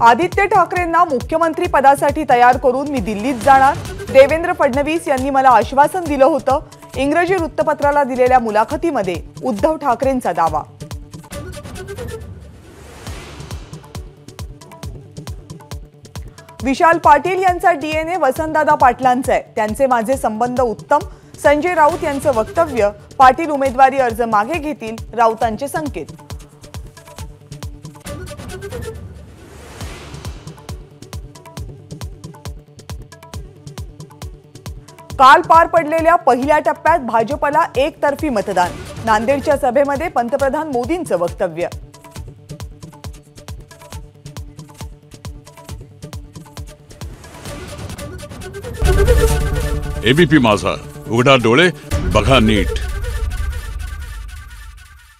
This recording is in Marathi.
आदित्य ठाकरेंना मुख्यमंत्री पदासाठी तयार करून मी दिल्लीत जाणार। देवेंद्र फडणवीस यांनी मला आश्वासन दिलं होतं। इंग्रजी वृत्तपत्राला दिलेल्या मुलाखतीमध्ये उद्धव ठाकरेंचा दावा। विशाल पाटील यांचा डीएनए वसंतदादा पाटलांचा आहे। त्यांचे माझे संबंध उत्तम। संजय राऊत यांचं वक्तव्य। पाटील उमेदवारी अर्ज मागे घेतील, राऊतांचे संकेत। काल पार पडलेल्या पहिल्या टप्प्यात भाजपला एकतर्फी मतदान। नांदेडच्या सभेमध्ये पंतप्रधान मोदींचं वक्तव्य। एबीपी माझा, उघडा डोळे बघा नीट।